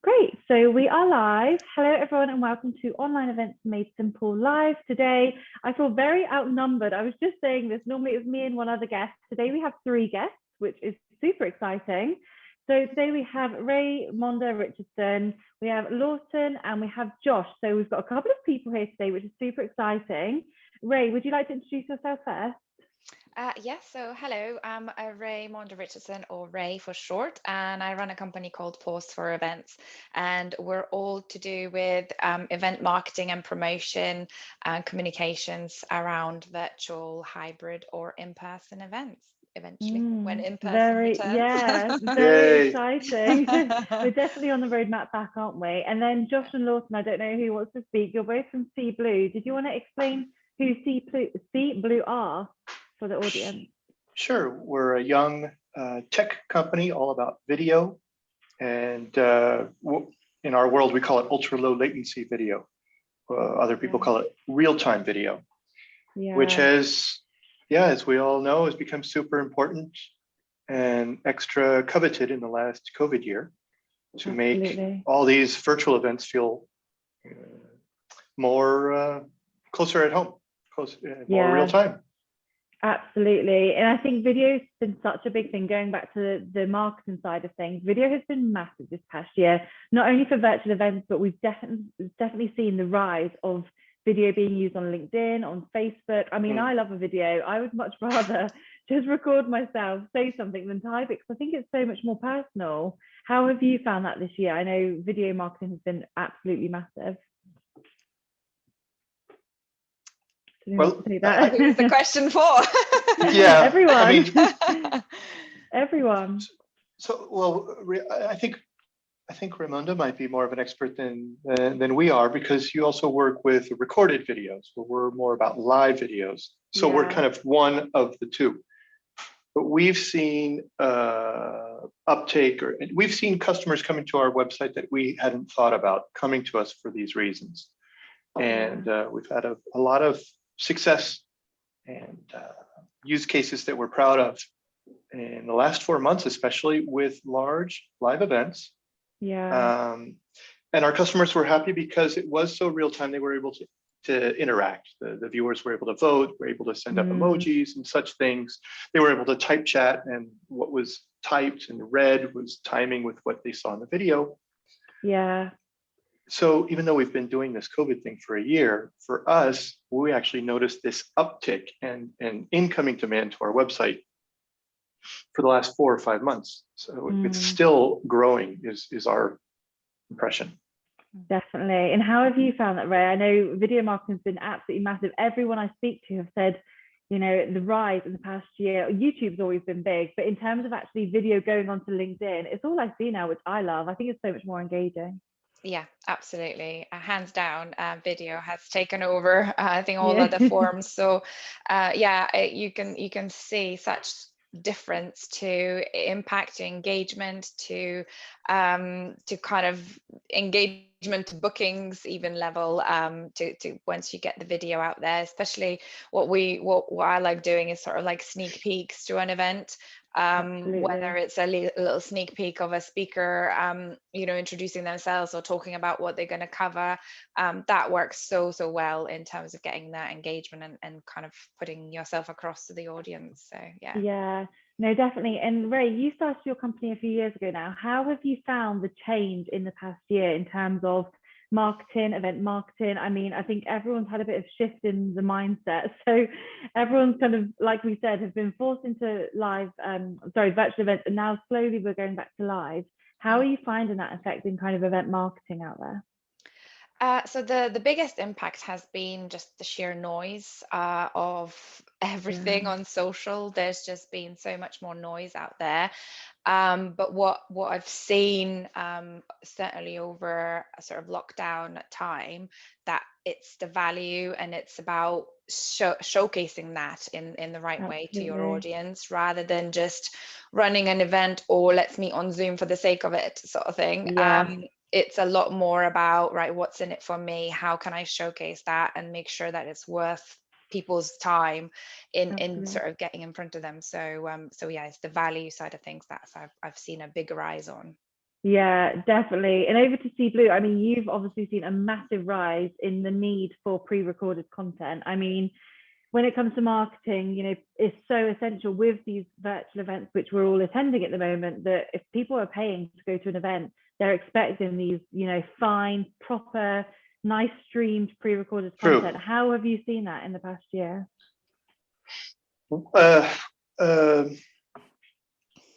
Great, so we are live. Hello everyone and welcome to Online Events Made Simple Live. Today, I feel very outnumbered. I was just saying this, normally it was me and one other guest. Today we have three guests, which is super exciting. So today we have Raimonda, Richardson, we have Lawton and we have Josh. So we've got a couple of people here today, which is super exciting. Ray, would you like to introduce yourself first? Yes, so hello, I'm Raimonda Richardson, or Ray for short, and I run a company called Pause for Events, and we're all to do with event marketing and promotion and communications around virtual, hybrid, or in-person events, eventually, when in-person returns. Very exciting. We're definitely on the roadmap back, aren't we? And then Josh and Lawton, I don't know who wants to speak. You're both from Sea Blue. Did you want to explain who Sea Blue are for the audience? Sure. We're a young tech company all about video. And in our world, we call it ultra low latency video. Other people call it real-time video, which has, as we all know, has become super important and extra coveted in the last COVID year to make all these virtual events feel more closer at home, more real time. Absolutely. And I think video's been such a big thing, going back to the marketing side of things. Video has been massive this past year, not only for virtual events, but we've definitely seen the rise of video being used on LinkedIn, on Facebook. I mean, I love a video. I would much rather just record myself, say something than type it, because I think it's so much more personal. How have you found that this year? I know video marketing has been absolutely massive. Well, who's the question for? Yeah, everyone. I mean, everyone. So, well, I think Raimonda might be more of an expert than we are, because you also work with recorded videos, but we're more about live videos. So we're kind of one of the two. But we've seen uptake, or we've seen customers coming to our website that we hadn't thought about coming to us for these reasons. And we've had a lot of success and use cases that we're proud of in the last 4 months, especially with large live events. And our customers were happy because it was so real time. They were able to interact. The viewers were able to vote, were able to send up emojis and such things. They were able to type chat, and what was typed and read was timing with what they saw in the video. So even though we've been doing this COVID thing for a year, for us, we actually noticed this uptick and incoming demand to our website for the last 4 or 5 months. So it's still growing is our impression. Definitely. And how have you found that, Ray? I know video marketing has been absolutely massive. Everyone I speak to have said, you know, the rise in the past year. YouTube's always been big, but in terms of actually video going onto LinkedIn, it's all I see now, which I love. I think it's so much more engaging. Yeah, absolutely. Hands down, video has taken over, I think, all other forms. So you can see such difference to impact engagement, to kind of engagement bookings even level, to once you get the video out there. Especially what I like doing is sort of like sneak peeks to an event. Whether it's a little sneak peek of a speaker, introducing themselves or talking about what they're going to cover, that works so well in terms of getting that engagement and kind of putting yourself across to the audience. So yeah, no, definitely. And Ray, you started your company a few years ago now. How have you found the change in the past year in terms of marketing, event marketing? I mean, I think everyone's had a bit of shift in the mindset. So everyone's kind of, like we said, have been forced into virtual events, and now slowly we're going back to live. How are you finding that affecting kind of event marketing out there? So the biggest impact has been just the sheer noise of everything on social. There's just been so much more noise out there. But what I've seen, certainly over a sort of lockdown time, that it's the value, and it's about showcasing that in the right way to your audience, rather than just running an event or let's meet on Zoom for the sake of it sort of thing. It's a lot more about, right, what's in it for me? How can I showcase that and make sure that it's worth people's time in sort of getting in front of them? So it's the value side of things that I've seen a big rise on. Yeah, definitely. And over to See Blue, I mean, you've obviously seen a massive rise in the need for pre-recorded content. I mean, when it comes to marketing, it's so essential with these virtual events, which we're all attending at the moment, that if people are paying to go to an event, they're expecting these, fine, proper, nice streamed pre-recorded content. How have you seen that in the past year?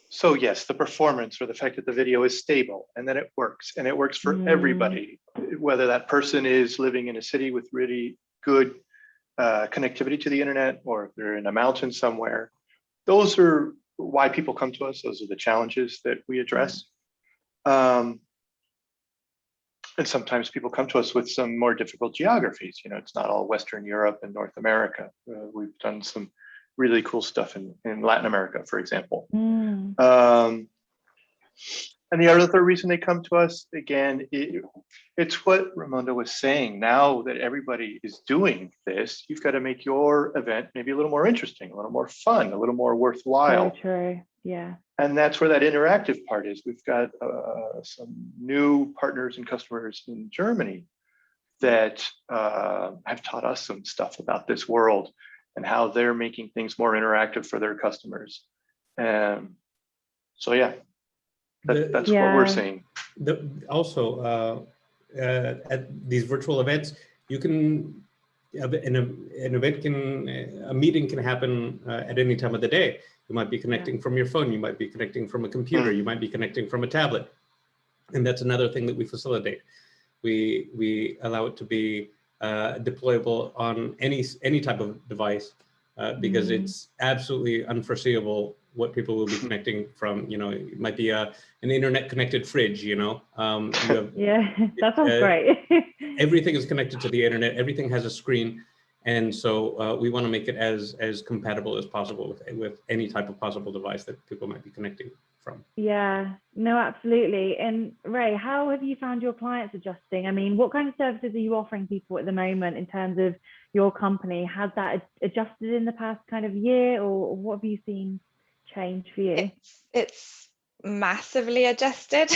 So yes, the performance, or the fact that the video is stable and that it works, and it works for everybody, whether that person is living in a city with really good connectivity to the internet, or if they're in a mountain somewhere. Those are why people come to us. Those are the challenges that we address. And sometimes people come to us with some more difficult geographies. It's not all Western Europe and North America. We've done some really cool stuff in Latin America, for example. And the other reason they come to us, again, it's what Raimonda was saying. Now that everybody is doing this, you've got to make your event maybe a little more interesting, a little more fun, a little more worthwhile. So true, yeah. And that's where that interactive part is. We've got some new partners and customers in Germany that have taught us some stuff about this world and how they're making things more interactive for their customers. So yeah, that's what we're seeing. Also, at these virtual events, you can, a meeting can happen at any time of the day. You might be connecting from your phone, you might be connecting from a computer, you might be connecting from a tablet. And that's another thing that we facilitate. We allow it to be deployable on any type of device, because it's absolutely unforeseeable what people will be connecting from. It might be an internet connected fridge, yeah, that sounds great. Everything is connected to the internet, everything has a screen. And so we want to make it as compatible as possible with any type of possible device that people might be connecting from. Yeah, no, absolutely. And Ray, how have you found your clients adjusting? I mean, what kind of services are you offering people at the moment in terms of your company? Has that adjusted in the past kind of year, or what have you seen change for you? It's massively adjusted.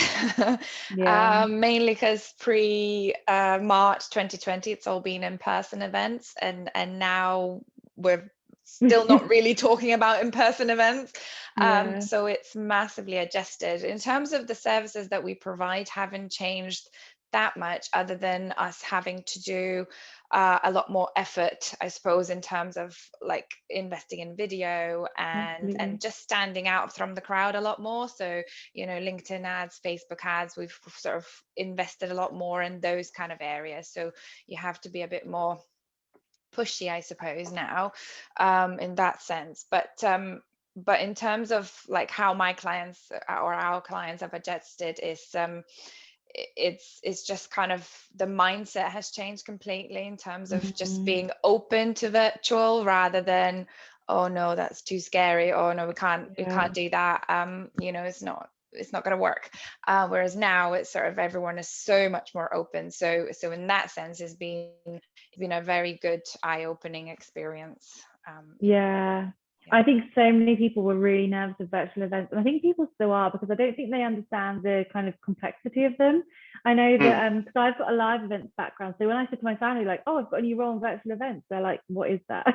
Mainly because pre-March 2020, it's all been in-person events, and now we're still not really talking about in-person events. So it's massively adjusted. In terms of the services that we provide, haven't changed that much, other than us having to do a lot more effort, I suppose, in terms of like investing in video and just standing out from the crowd a lot more. So, LinkedIn ads, Facebook ads, we've sort of invested a lot more in those kind of areas. So you have to be a bit more pushy, I suppose, now, in that sense. But in terms of like how my clients or our clients have adjusted, it's just kind of the mindset has changed completely in terms of just being open to virtual rather than, oh no, that's too scary, oh no, we can't do that, it's not going to work. Whereas now it's sort of everyone is so much more open. So in that sense, it's been a very good eye-opening experience. I think so many people were really nervous of virtual events, and I think people still are, because I don't think they understand the kind of complexity of them. I know that because I've got a live events background, so when I said to my family, like, oh, I've got a new role in virtual events, they're like, what is that?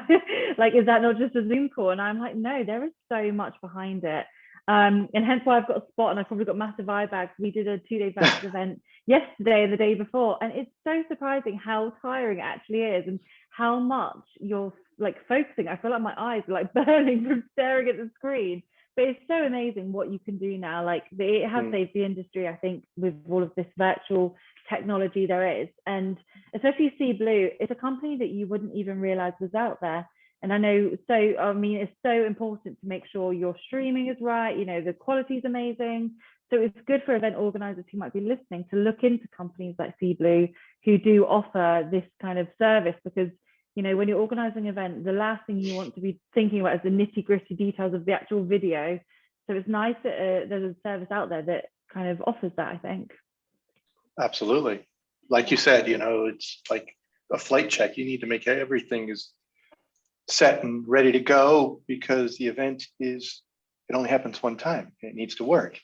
Like, is that not just a Zoom call? And I'm like, no, there is so much behind it. And hence why I've got a spot, and I've probably got massive eye bags. We did a 2-day virtual event yesterday and the day before, and it's so surprising how tiring it actually is and how much you're like focusing. I feel like my eyes are like burning from staring at the screen, but it's so amazing what you can do now. Like, it has saved the industry, I think, with all of this virtual technology there is. And especially See Blue, it's a company that you wouldn't even realize was out there. And I know, it's so important to make sure your streaming is right, the quality is amazing. So it's good for event organizers who might be listening to look into companies like See Blue who do offer this kind of service, because when you're organizing an event, the last thing you want to be thinking about is the nitty-gritty details of the actual video. So it's nice that there's a service out there that kind of offers that, I think. Absolutely. Like you said, it's like a flight check. You need to make everything is set and ready to go, because the event it only happens one time. It needs to work.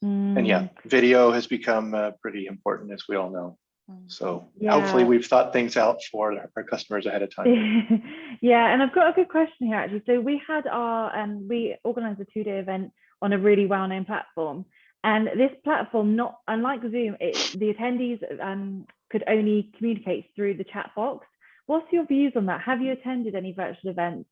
And yeah, video has become pretty important, as we all know. So hopefully we've thought things out for our customers ahead of time. Yeah, and I've got a good question here actually. So we had we organized a 2-day event on a really well-known platform. And this platform, not unlike Zoom, the attendees could only communicate through the chat box. What's your views on that? Have you attended any virtual events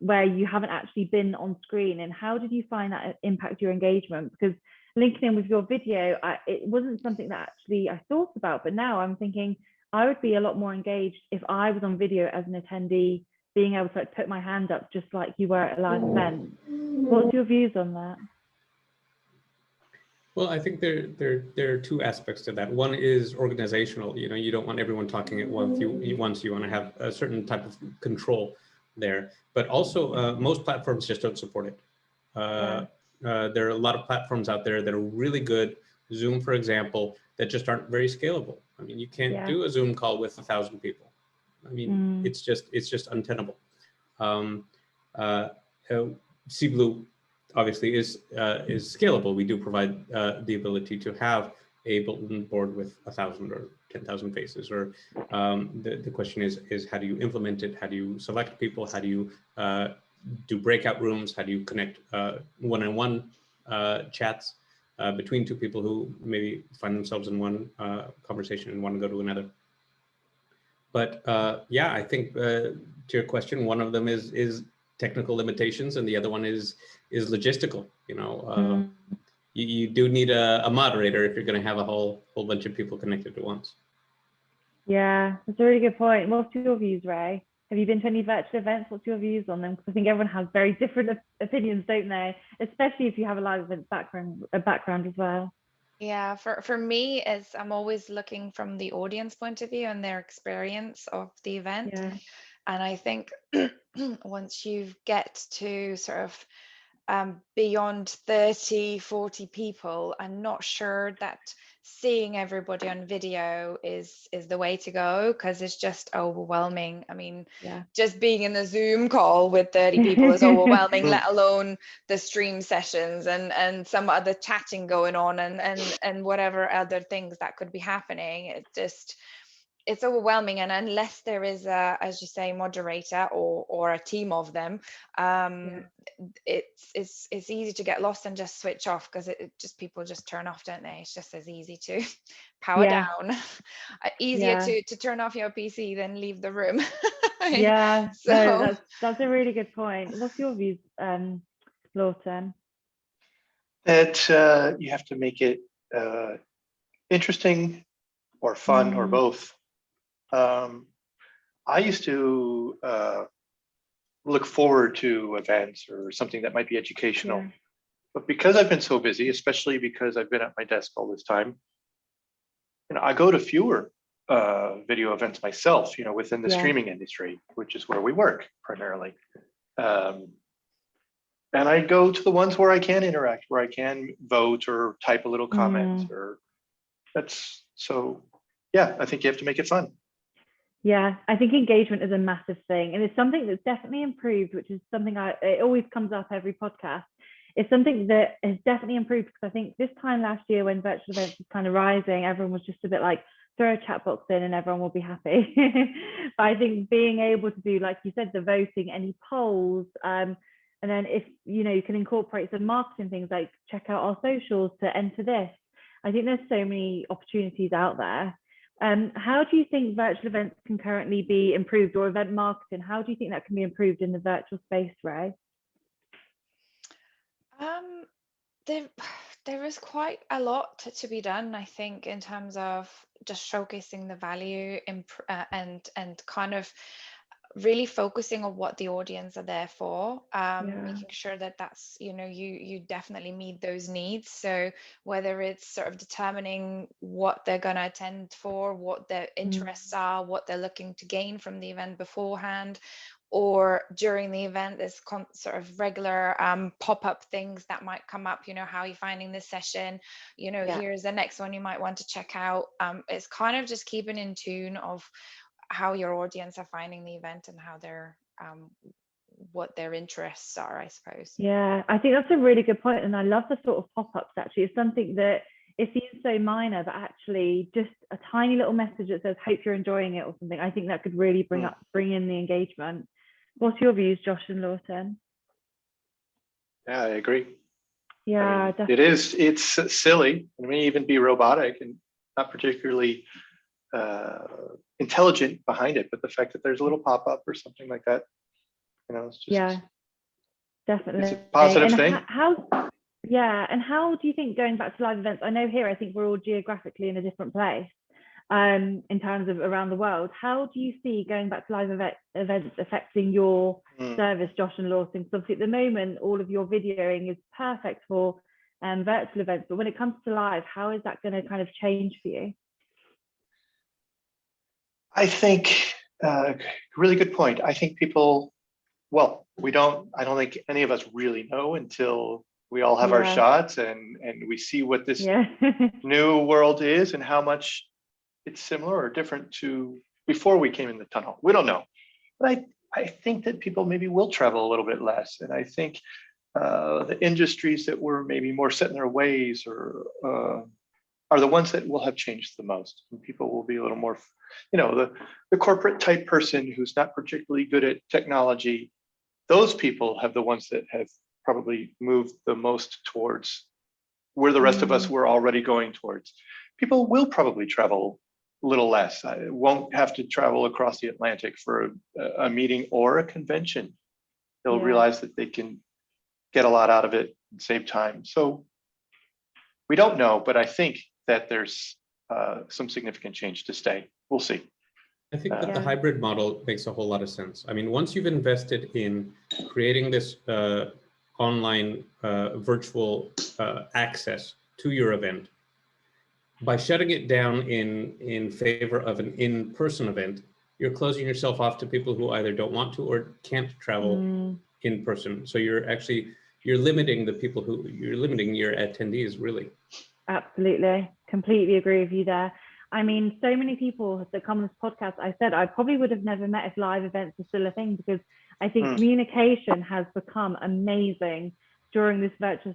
where you haven't actually been on screen? And how did you find that impact your engagement? Because linking in with your video, it wasn't something that actually I thought about, but now I'm thinking I would be a lot more engaged if I was on video as an attendee, being able to like, put my hand up just like you were at a live event. What's your views on that? Well, I think there are two aspects to that. One is organizational. You know, you don't want everyone talking at once. You want to have a certain type of control there. But also, most platforms just don't support it. There are a lot of platforms out there that are really good. Zoom, for example, that just aren't very scalable. I mean, you can't do a Zoom call with 1,000 people. I mean, it's just untenable. CBlue obviously is scalable. We do provide the ability to have a bulletin board with 1,000 or 10,000 faces. Or the question is how do you implement it? How do you select people? How do you do breakout rooms? How do you connect one-on-one chats between two people who maybe find themselves in one conversation and want to go to another? But yeah, I think to your question, one of them is technical limitations, and the other one is logistical. You know, you do need a moderator if you're going to have a whole bunch of people connected at once. Yeah, that's a really good point. What's your views, Ray? Have you been to any virtual events? What's your views on them? Because I think everyone has very different opinions, don't they? Especially if you have a live event background as well. Yeah, for me, I'm always looking from the audience point of view and their experience of the event. Yeah. And I think once you get to sort of beyond 30, 40 people, I'm not sure that seeing everybody on video is the way to go, because it's just overwhelming. I mean, just being in the Zoom call with 30 people is overwhelming, let alone the stream sessions and some other chatting going on and whatever other things that could be happening. It's overwhelming, and unless there is a, as you say, moderator or a team of them, it's easy to get lost and just switch off, because people just turn off, don't they? It's just as easy to power down. Easier to turn off your PC than leave the room. Yeah, so no, that's a really good point. What's your views, Lawton? That you have to make it interesting or fun or both. I used to look forward to events or something that might be educational, but because I've been so busy, especially because I've been at my desk all this time, you know, I go to fewer video events myself, you know, within the streaming industry, which is where we work primarily. And I go to the ones where I can interact, where I can vote or type a little comment, or that's so. Yeah, I think you have to make it fun. Yeah, I think engagement is a massive thing, and it's something that's definitely improved, which is something it always comes up every podcast. It's something that has definitely improved, because I think this time last year when virtual events was kind of rising, everyone was just a bit like, throw a chat box in and everyone will be happy. But I think being able to do, like you said, the voting, any polls, and then if, you know, you can incorporate some marketing things like check out our socials to enter this. I think there's so many opportunities out there. How do you think virtual events can currently be improved, or event marketing? How do you think that can be improved in the virtual space, Ray? There is quite a lot to be done, I think, in terms of just showcasing the value and kind of really focusing on what the audience are there for, making sure that that's, you know, you definitely meet those needs. So whether it's sort of determining what they're going to attend for, what their interests are, what they're looking to gain from the event beforehand, or during the event, there's sort of regular pop-up things that might come up. You know, how are you finding this session? You know, here's the next one you might want to check out. It's kind of just keeping in tune of how your audience are finding the event and how they're what their interests are, I suppose. Yeah, I think that's a really good point, and I love the sort of pop-ups. Actually, it's something that it seems so minor, but actually just a tiny little message that says "Hope you're enjoying it" or something. I think that could really bring in the engagement. What's your views, Josh and Lawton? Yeah, I agree. Yeah, I mean, definitely. it's silly. It may even be robotic and not particularly intelligent behind it, but the fact that there's a little pop-up or something like that, it's just, yeah, definitely. it's a positive thing. And how do you think, going back to live events, I know here, I think we're all geographically in a different place in terms of around the world. How do you see going back to live events affecting your service, Josh and Lawton? Because obviously at the moment, all of your videoing is perfect for virtual events, but when it comes to live, how is that going to kind of change for you? I think, really good point. I think people, well, I don't think any of us really know until we all have our shots and we see what this new world is and how much it's similar or different to before we came in the tunnel. We don't know. But I think that people maybe will travel a little bit less. And I think the industries that were maybe more set in their ways or are the ones that will have changed the most. And people will be a little more, the corporate type person who's not particularly good at technology. Those people have the ones that have probably moved the most towards where the rest of us were already going towards. People will probably travel a little less. I won't have to travel across the Atlantic for a meeting or a convention. They'll realize that they can get a lot out of it and save time. So we don't know, but I think that there's some significant change to stay. We'll see. I think that the hybrid model makes a whole lot of sense. I mean, once you've invested in creating this online virtual access to your event, by shutting it down in favor of an in-person event, you're closing yourself off to people who either don't want to or can't travel in person. So you're limiting the people you're limiting your attendees, really. Absolutely. Completely agree with you there. I mean, so many people that come on this podcast, I said I probably would have never met if live events were still a thing, because I think communication has become amazing during this virtual,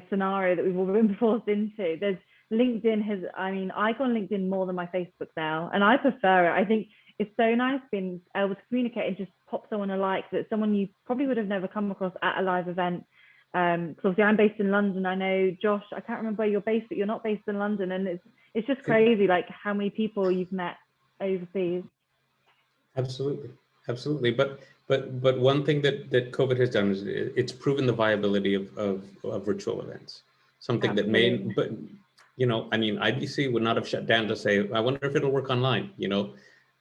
scenario that we've all been forced into. There's LinkedIn I go on LinkedIn more than my Facebook now, and I prefer it. I think it's so nice being able to communicate and just pop someone a like that someone you probably would have never come across at a live event. Because obviously I'm based in London. I know, Josh, I can't remember where you're based, but you're not based in London, and it's just crazy, like how many people you've met overseas. Absolutely. But one thing that COVID has done is it's proven the viability of virtual events. Something that IBC would not have shut down to say, I wonder if it'll work online,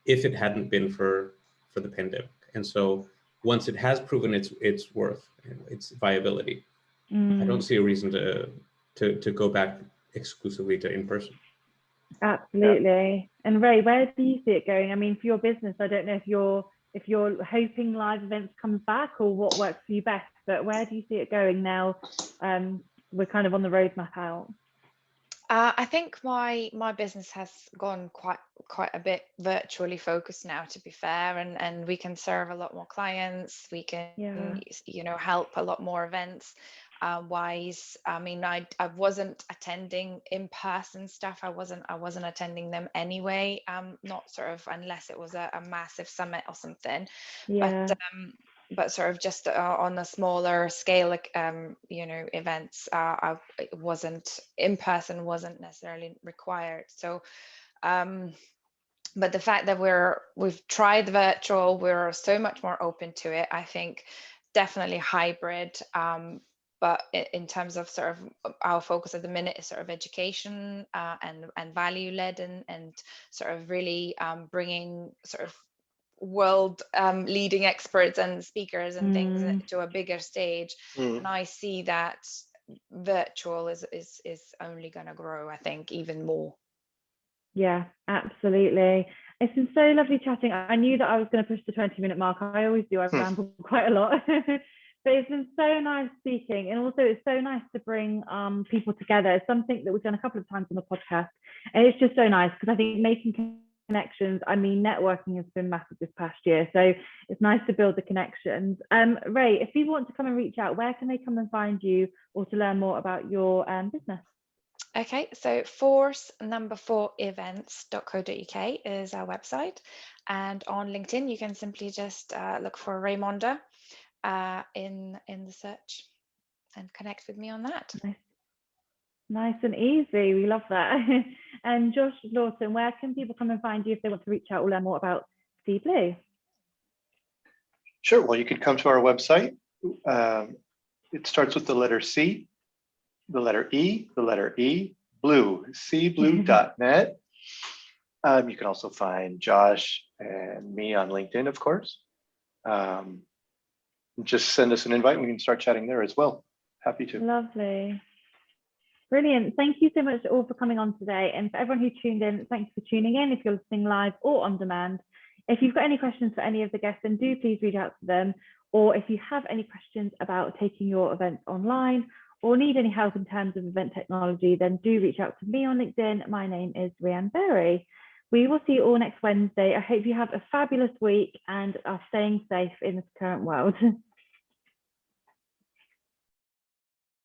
if it hadn't been for the pandemic. And so once it has proven its worth, its viability, I don't see a reason to go back exclusively to in-person. Absolutely. And Ray, where do you see it going? I mean, for your business, I don't know if you're hoping live events comes back or what works for you best, but where do you see it going now? We're kind of on the roadmap out. I think my business has gone quite a bit virtually focused now, to be fair, and we can serve a lot more clients. We can help a lot more events wise. I mean, I wasn't attending in-person stuff. I wasn't attending them anyway. Not sort of unless it was a massive summit or something. But sort of just on a smaller scale, events, in-person wasn't necessarily required. So, but the fact that we've tried virtual, we're so much more open to it. I think definitely hybrid. But in terms of sort of our focus at the minute is sort of education and value led and sort of really bringing sort of world leading experts and speakers and things to a bigger stage. And I see that virtual is only going to grow, I think, even more. Yeah, absolutely. It's been so lovely chatting. I knew that I was going to push the 20-minute mark. I always do. I ramble quite a lot. But it's been so nice speaking, and also it's so nice to bring people together. It's something that we've done a couple of times on the podcast, and it's just so nice because I think making connections, I mean, networking has been massive this past year. So it's nice to build the connections. Ray, if you want to come and reach out, where can they come and find you or to learn more about your business? Okay, so force4events.co.uk is our website. And on LinkedIn, you can simply just look for Raimonda in the search and connect with me on that. Nice and easy. We love that. And Josh, Lawton, where can people come and find you if they want to reach out or learn more about Sea Blue? Sure. Well, you can come to our website. It starts with the letter C, the letter E, blue, cblue.net. You can also find Josh and me on LinkedIn, of course. Just send us an invite and we can start chatting there as well. Happy to. Lovely. Brilliant. Thank you so much all for coming on today. And for everyone who tuned in, thanks for tuning in if you're listening live or on demand. If you've got any questions for any of the guests, then do please reach out to them. Or if you have any questions about taking your events online or need any help in terms of event technology, then do reach out to me on LinkedIn. My name is Rhiann Berry. We will see you all next Wednesday. I hope you have a fabulous week and are staying safe in this current world.